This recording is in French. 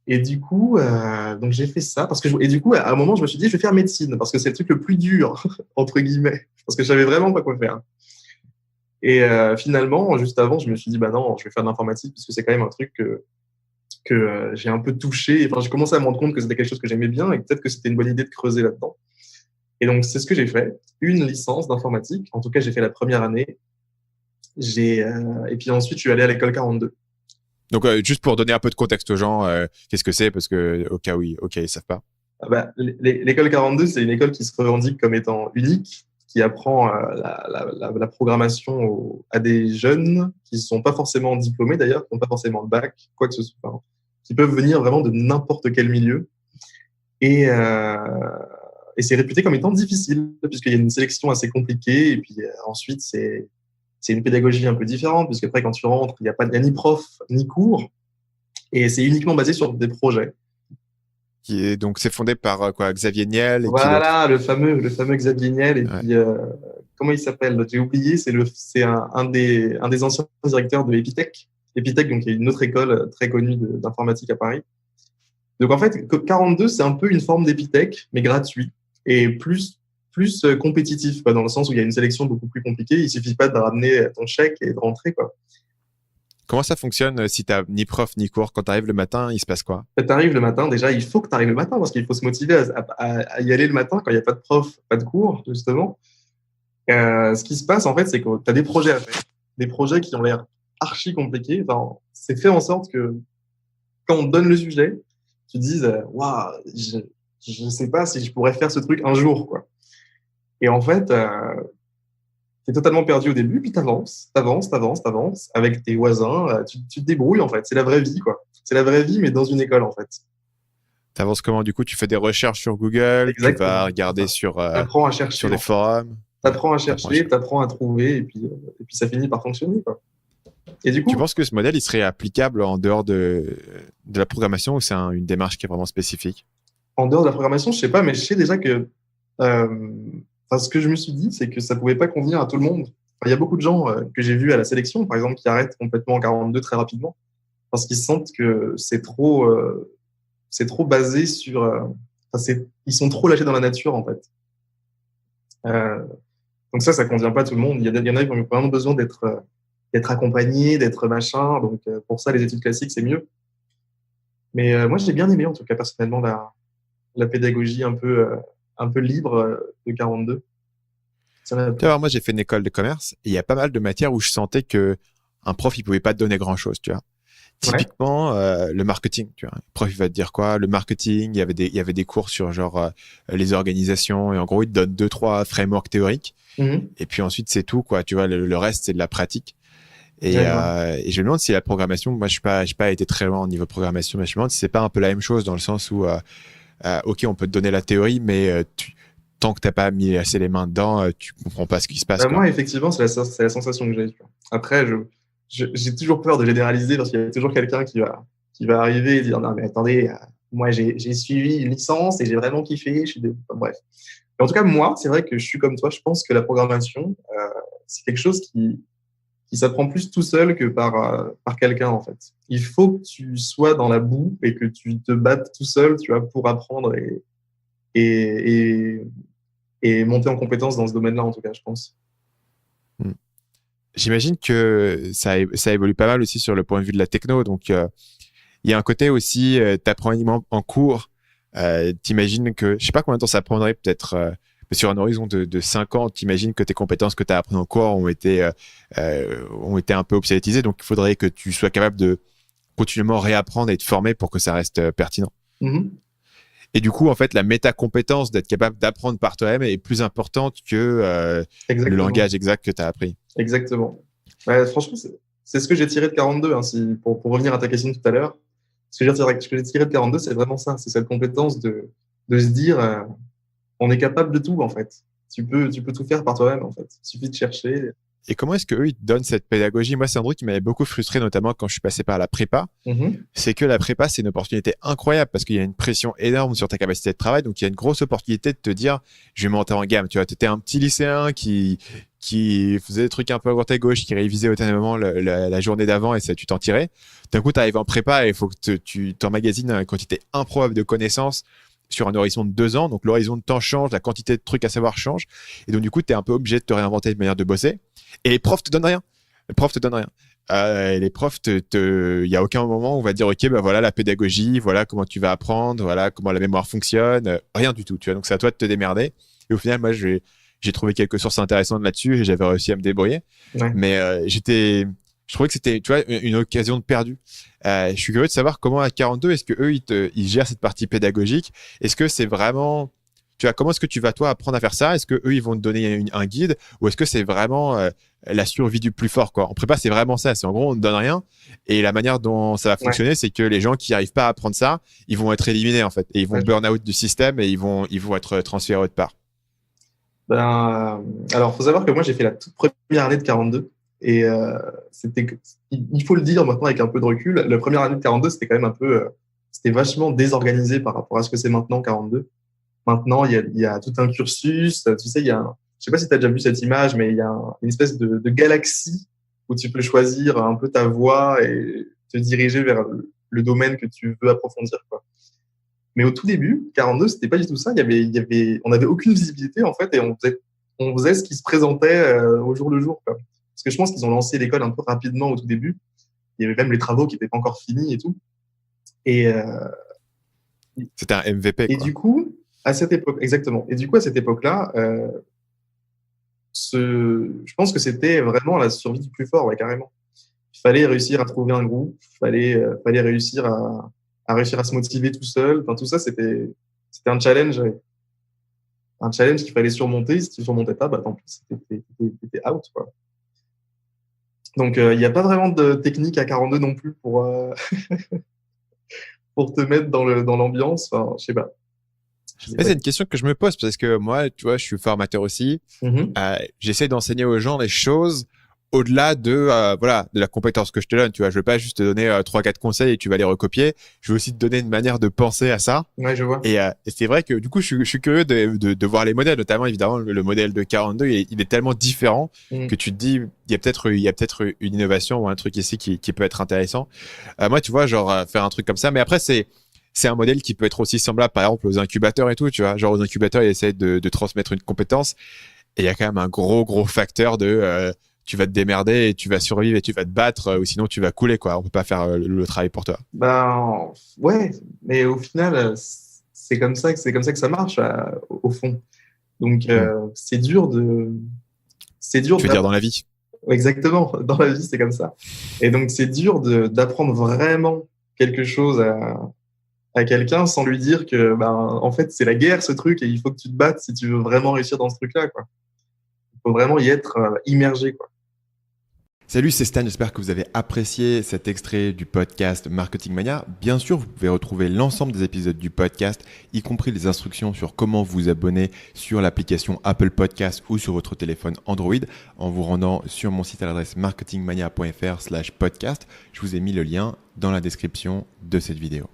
Et du coup, donc j'ai fait ça et du coup, à un moment, je me suis dit, je vais faire médecine parce que c'est le truc le plus dur entre guillemets, parce que je savais vraiment pas quoi faire. Et finalement, juste avant, je me suis dit, bah non, je vais faire de l'informatique parce que c'est quand même un truc que j'ai un peu touché. Enfin, j'ai commencé à me rendre compte que c'était quelque chose que j'aimais bien et peut-être que c'était une bonne idée de creuser là-dedans. Et donc, c'est ce que j'ai fait. Une licence d'informatique. En tout cas, j'ai fait la première année. Et puis ensuite, je suis allé à l'école 42. Donc, juste pour donner un peu de contexte aux gens, qu'est-ce que c'est? Parce que, au cas où, ils savent pas. Ah bah, l'école 42, c'est une école qui se revendique comme étant unique, qui apprend la programmation à des jeunes qui ne sont pas forcément diplômés d'ailleurs, qui n'ont pas forcément le bac, quoi que ce soit, enfin, qui peuvent venir vraiment de n'importe quel milieu. Et, euh, et c'est réputé comme étant difficile, puisqu'il y a une sélection assez compliquée. Et puis ensuite, c'est une pédagogie un peu différente, puisqu'après, quand tu rentres, il n'y a ni prof, ni cours. Et c'est uniquement basé sur des projets. Donc, c'est fondé par quoi, Xavier Niel et qui d'autre? Voilà, le fameux Xavier Niel. Et Ouais. puis, comment il s'appelle? J'ai oublié, c'est un des anciens directeurs de Epitech. Epitech, donc, il y a une autre école très connue d'informatique à Paris. Donc, en fait, 42, c'est un peu une forme d'Epitech, mais gratuit et plus compétitif, quoi, dans le sens où il y a une sélection beaucoup plus compliquée. Il suffit pas de ramener ton chèque et de rentrer, quoi. Comment ça fonctionne si t'as ni prof ni cours? Quand t'arrives le matin, il se passe quoi? Tu arrives le matin, déjà, il faut que tu arrives le matin parce qu'il faut se motiver à y aller le matin quand il n'y a pas de prof, pas de cours, justement. Ce qui se passe, en fait, c'est que tu as des projets à faire, des projets qui ont l'air archi compliqués. Enfin, c'est fait en sorte que quand on te donne le sujet, tu te dises, waouh, je ne sais pas si je pourrais faire ce truc un jour, quoi. Et en fait, tu es totalement perdu au début, puis tu avances avec tes voisins, tu te débrouilles, en fait. C'est la vraie vie, quoi. C'est la vraie vie, mais dans une école, en fait. T'avances comment? Du coup, tu fais des recherches sur Google, tu vas Exactement. C'est regarder ça. T'apprends à chercher, sur les en fait. forums. Ouais, T'apprends à t'apprends à chercher, chercher. t'apprends à trouver, et puis ça finit par fonctionner, quoi. Et du Tu coup, penses que ce modèle, il serait applicable en dehors de la programmation ou c'est une démarche qui est vraiment spécifique? en dehors de la programmation, je sais pas, mais je sais déjà que, ce que je me suis dit, c'est que ça pouvait pas convenir à tout le monde. Enfin, il y a beaucoup de gens que j'ai vus à la sélection, par exemple, qui arrêtent complètement en 42 très rapidement, parce qu'ils sentent que c'est trop basé sur, ils sont trop lâchés dans la nature, en fait. Euh, donc ça convient pas à tout le monde. Il y en a qui ont vraiment besoin d'être accompagnés, d'être machin. Donc pour ça, les études classiques, c'est mieux. Mais moi, j'ai bien aimé, en tout cas, personnellement, la pédagogie un peu libre de 42. Ça m'a Tu vois, plu. alors moi, j'ai fait une école de commerce et il y a pas mal de matières où je sentais que un prof, il pouvait pas te donner grand-chose, tu vois. Ouais. Typiquement, le marketing, tu vois. Le prof, il va te dire quoi? Le marketing, il y avait des cours sur genre les organisations et en gros, il te donne deux, trois frameworks théoriques Mhm. et puis ensuite, c'est tout, quoi. Tu vois, le reste, c'est de la pratique. Ouais, je vois. Et je me demande si la programmation, moi, je suis pas été très loin au niveau programmation, mais je me demande si c'est pas un peu la même chose dans le sens où, ok, on peut te donner la théorie, mais tant que t'as pas mis assez les mains dedans, tu comprends pas ce qui se passe, Bah, quoi. moi, effectivement, c'est la sensation que j'ai. Tu vois. Après, j'ai toujours peur de généraliser parce qu'il y a toujours quelqu'un qui va arriver et dire non, mais attendez, moi, j'ai suivi une licence et j'ai vraiment kiffé. Enfin, bref. Mais en tout cas, moi, c'est vrai que je suis comme toi. Je pense que la programmation, c'est quelque chose qui s'apprend plus tout seul que par quelqu'un, en fait. Il faut que tu sois dans la boue et que tu te battes tout seul, tu vois, pour apprendre et, et, et monter en compétence dans ce domaine-là, en tout cas, je pense. Hmm. J'imagine que ça évolue pas mal aussi sur le point de vue de la techno. Donc, il y a un côté aussi, t'apprends uniquement en cours. T'imagines que, je sais pas combien de temps ça prendrait, peut-être mais sur un horizon de 5 ans, t'imagines que tes compétences que tu as apprises en cours ont été un peu obsolétisées. Donc, il faudrait que tu sois capable de continuellement réapprendre et te former pour que ça reste pertinent. Mhm. Et du coup, en fait, la métacompétence d'être capable d'apprendre par toi-même est plus importante que le Exactement. langage exact que tu as appris. Exactement. Ouais, franchement, c'est ce que j'ai tiré de 42, hein, pour revenir à ta question de tout à l'heure. Ce que j'ai tiré de 42, c'est vraiment ça. C'est cette compétence de se dire, on est capable de tout, en fait. Tu peux tout faire par toi-même, en fait. Il suffit de chercher. Et comment est-ce qu'eux, ils te donnent cette pédagogie? Moi, c'est un truc qui m'avait beaucoup frustré, notamment quand je suis passé par la prépa. Mhm. C'est que la prépa, c'est une opportunité incroyable parce qu'il y a une pression énorme sur ta capacité de travail. Donc, il y a une grosse opportunité de te dire, je vais monter en gamme. Tu vois, tu étais un petit lycéen qui faisait des trucs un peu à droite à gauche, qui révisait au dernier moment la journée d'avant et ça, tu t'en tirais. D'un coup, tu arrives en prépa et il faut que tu t'emmagasines une quantité improbable de connaissances sur un horizon de 2 ans. Donc, l'horizon de temps change, la quantité de trucs à savoir change. Et donc, du coup, tu es un peu obligé de te réinventer de manière de bosser. Et les profs te donnent rien. Les profs te donnent rien. Les profs, il y a aucun moment où on va dire, OK, bah voilà la pédagogie, voilà comment tu vas apprendre, voilà comment la mémoire fonctionne. Rien du tout, tu vois. Donc, c'est à toi de te démerder. Et au final, moi, j'ai trouvé quelques sources intéressantes là-dessus et j'avais réussi à me débrouiller. Ouais. Mais je trouvais que c'était, tu vois, une occasion de perdu. Je suis curieux de savoir comment à 42, est-ce que eux, ils gèrent cette partie pédagogique? Est-ce que c'est vraiment, tu vois, comment est-ce que tu vas toi apprendre à faire ça? Est-ce que eux, ils vont te donner un guide ou est-ce que c'est vraiment la survie du plus fort, quoi? En prépa, c'est vraiment ça. C'est en gros, on ne donne rien et la manière dont ça va fonctionner, c'est que les gens qui n'arrivent pas à apprendre ça, ils vont être éliminés en fait et ils vont burn out du système et ils vont être transférés autre part. Alors, faut savoir que moi, j'ai fait la toute première année de 42 et il faut le dire maintenant avec un peu de recul, la première année de 42, c'était quand même un peu, c'était vachement désorganisé par rapport à ce que c'est maintenant 42. Maintenant, il y a tout un cursus, tu sais, je sais pas si tu as déjà vu cette image, mais il y a une espèce de galaxie où tu peux choisir un peu ta voie et te diriger vers le domaine que tu veux approfondir, quoi. Mais au tout début, 42, c'était pas du tout ça. On n'avait aucune visibilité, en fait, et on faisait ce qui se présentait au jour le jour, quoi. Parce que je pense qu'ils ont lancé l'école un peu rapidement au tout début. Il y avait même les travaux qui n'étaient pas encore finis et tout. Et, C'était un MVP, et quoi. du coup, à cette époque, exactement. Et du coup, à cette époque-là, je pense que c'était vraiment la survie du plus fort, ouais, carrément. Il fallait réussir à trouver un groupe, fallait réussir à se motiver tout seul. Enfin, tout ça, c'était un challenge, ouais. Un challenge qu'il fallait surmonter. Si tu ne surmontais pas, bah, tant pis, t'étais out, quoi. Donc, il n'y a pas vraiment de technique à 42 non plus pour te mettre dans l'ambiance. Enfin, je sais pas. C'est une question que je me pose parce que moi, tu vois, je suis formateur aussi. J'essaie d'enseigner aux gens les choses au-delà de voilà, de la compétence que je te donne. Tu vois, je veux pas juste te donner 3-4 conseils et tu vas les recopier. Je veux aussi te donner une manière de penser à ça. Ouais, je vois. Et c'est vrai que du coup, je suis curieux de voir les modèles, notamment évidemment le modèle de 42. Il est tellement différent que tu te dis il y a peut-être une innovation ou un truc ici qui peut être intéressant. Moi, tu vois, genre faire un truc comme ça. Mais après, c'est un modèle qui peut être aussi semblable, par exemple, aux incubateurs et tout, tu vois. Genre, aux incubateurs, ils essaient de transmettre une compétence. Et il y a quand même un gros facteur de tu vas te démerder et tu vas survivre et tu vas te battre ou sinon tu vas couler, quoi. On peut pas faire le travail pour toi. Ben, ouais, mais au final, c'est comme ça que ça marche, au fond. Donc, c'est dur de. Tu veux dire dans la vie. Exactement, dans la vie, c'est comme ça. Et donc, c'est dur d'apprendre vraiment quelque chose à quelqu'un sans lui dire que, ben, en fait, c'est la guerre, ce truc, et il faut que tu te battes si tu veux vraiment réussir dans ce truc-là, quoi. Il faut vraiment y être immergé, quoi. Salut, c'est Stan, j'espère que vous avez apprécié cet extrait du podcast Marketing Mania. Bien sûr, vous pouvez retrouver l'ensemble des épisodes du podcast, y compris les instructions sur comment vous abonner sur l'application Apple Podcast ou sur votre téléphone Android en vous rendant sur mon site à l'adresse marketingmania.fr/podcast. Je vous ai mis le lien dans la description de cette vidéo.